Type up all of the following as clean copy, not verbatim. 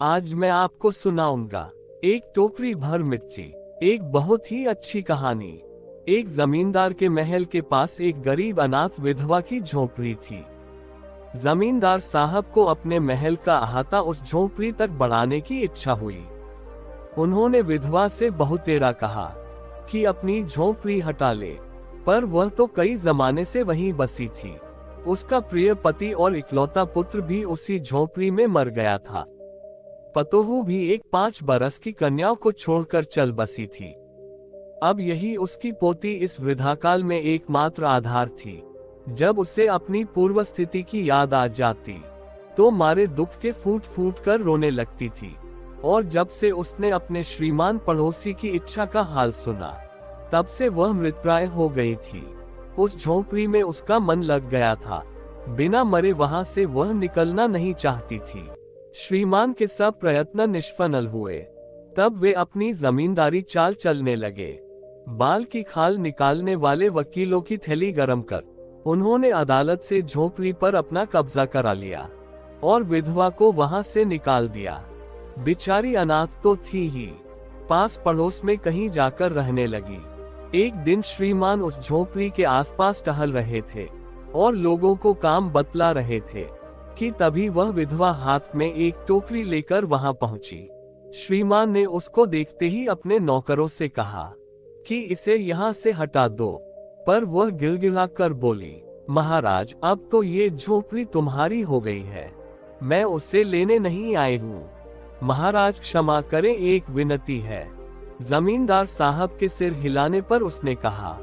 आज मैं आपको सुनाऊंगा एक टोकरी भर मिट्टी। एक बहुत ही अच्छी कहानी। एक जमींदार के महल के पास एक गरीब अनाथ विधवा की झोपड़ी थी। जमींदार साहब को अपने महल का अहाता उस झोपड़ी तक बढ़ाने की इच्छा हुई। उन्होंने विधवा से बहुतेरा कहा कि अपनी झोपड़ी हटा ले, पर वह तो कई जमाने से वहीं बसी थी। उसका प्रिय पति और इकलौता पुत्र भी उसी झोपड़ी में मर गया था। पतोहू भी एक 5 बरस की कन्या को छोड़कर चल बसी थी। अब यही उसकी पोती इस वृद्धाकाल में एकमात्र आधार थी। जब उसे अपनी पूर्व स्थिति की याद आ जाती तो मारे दुख के फूट फूट कर रोने लगती थी। और जब से उसने अपने श्रीमान पड़ोसी की इच्छा का हाल सुना, तब से वह मृतप्राय हो गई थी। उस झोपड़ी में उसका मन लग गया था। बिना मरे वहां से वह निकलना नहीं चाहती थी। श्रीमान के सब प्रयत्न निष्फल हुए। तब वे अपनी जमींदारी चाल चलने लगे। बाल की खाल निकालने वाले वकीलों की थैली गरम कर उन्होंने अदालत से झोपड़ी पर अपना कब्जा करा लिया और विधवा को वहां से निकाल दिया। बेचारी अनाथ तो थी ही, पास पड़ोस में कहीं जाकर रहने लगी। एक दिन श्रीमान उस झोपड़ी के आसपास टहल रहे थे और लोगों को काम बतला रहे थे कि तभी वह विधवा हाथ में एक टोकरी लेकर वहां पहुंची। श्रीमान ने उसको देखते ही अपने नौकरों से कहा कि इसे यहाँ से हटा दो, पर वह गिड़गिड़ाकर बोली, महाराज, अब तो ये झोपड़ी तुम्हारी हो गई है, मैं उसे लेने नहीं आई हूँ। महाराज क्षमा करें, एक विनती है। जमींदार साहब के सिर हिलाने पर उसने कहा,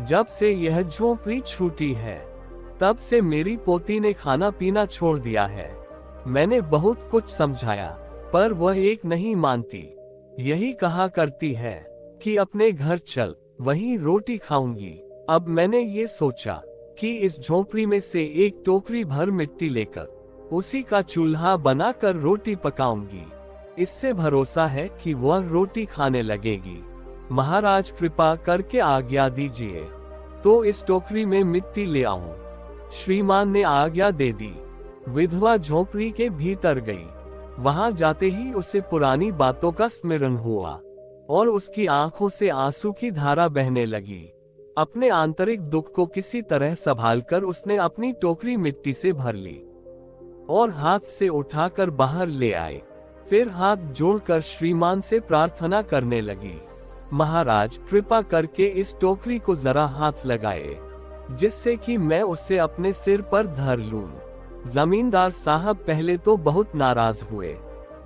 जब से यह झोपड़ी छूटी है तब से मेरी पोती ने खाना पीना छोड़ दिया है। मैंने बहुत कुछ समझाया, पर वह एक नहीं मानती। यही कहा करती है कि अपने घर चल, वहीं रोटी खाऊंगी। अब मैंने ये सोचा कि इस झोपड़ी में से एक टोकरी भर मिट्टी लेकर उसी का चूल्हा बनाकर रोटी पकाऊंगी। इससे भरोसा है कि वह रोटी खाने लगेगी। महाराज, कृपा करके आज्ञा दीजिए तो इस टोकरी में मिट्टी ले आऊं। श्रीमान ने आज्ञा दे दी। विधवा झोपड़ी के भीतर गई। वहां जाते ही उसे पुरानी बातों का स्मरण हुआ और उसकी आंखों से आंसू की धारा बहने लगी। अपने आंतरिक दुख को किसी तरह संभालकर उसने अपनी टोकरी मिट्टी से भर ली और हाथ से उठाकर बाहर ले आए। फिर हाथ जोड़कर श्रीमान से प्रार्थना करने लगी, महाराज, कृपा करके इस टोकरी को जरा हाथ लगाए, जिससे कि मैं उसे अपने सिर पर धर लूं। जमींदार साहब पहले तो बहुत नाराज हुए,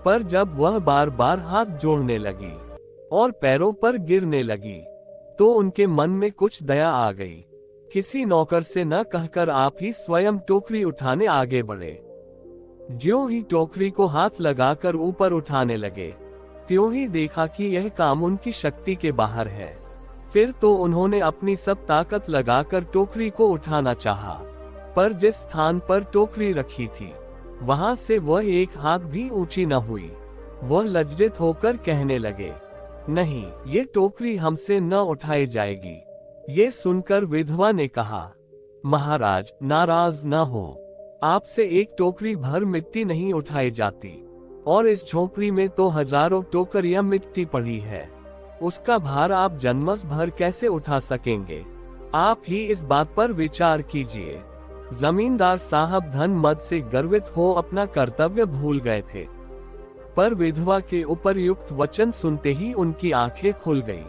पर जब वह बार बार हाथ जोड़ने लगी और पैरों पर गिरने लगी तो उनके मन में कुछ दया आ गई। किसी नौकर से न कहकर आप ही स्वयं टोकरी उठाने आगे बढ़े। ज्यों ही टोकरी को हाथ लगाकर ऊपर उठाने लगे, त्यों ही देखा कि यह काम उनकी शक्ति के बाहर है। फिर तो उन्होंने अपनी सब ताकत लगाकर टोकरी को उठाना चाहा, पर जिस स्थान पर टोकरी रखी थी वहां से वह एक हाथ भी ऊंची न हुई। वह लज्जित होकर कहने लगे, नहीं, ये टोकरी हमसे न उठाई जाएगी। ये सुनकर विधवा ने कहा, महाराज, नाराज न हो, आपसे एक टोकरी भर मिट्टी नहीं उठाई जाती, और इस झोपड़ी में तो हजारों टोकरियां मिट्टी पड़ी है। उसका भार आप जन्मस भर कैसे उठा सकेंगे? आप ही इस बात पर विचार कीजिए। जमींदार साहब धन मद से गर्वित हो अपना कर्तव्य भूल गए थे, पर विधवा के उपर्युक्त वचन सुनते ही उनकी आंखें खुल गईं।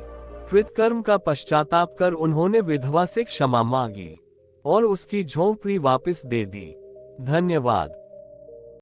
कृतकर्म का पश्चाताप कर उन्होंने विधवा से क्षमा मांगी और उसकी झोपड़ी वापस दे दी। धन्यवाद।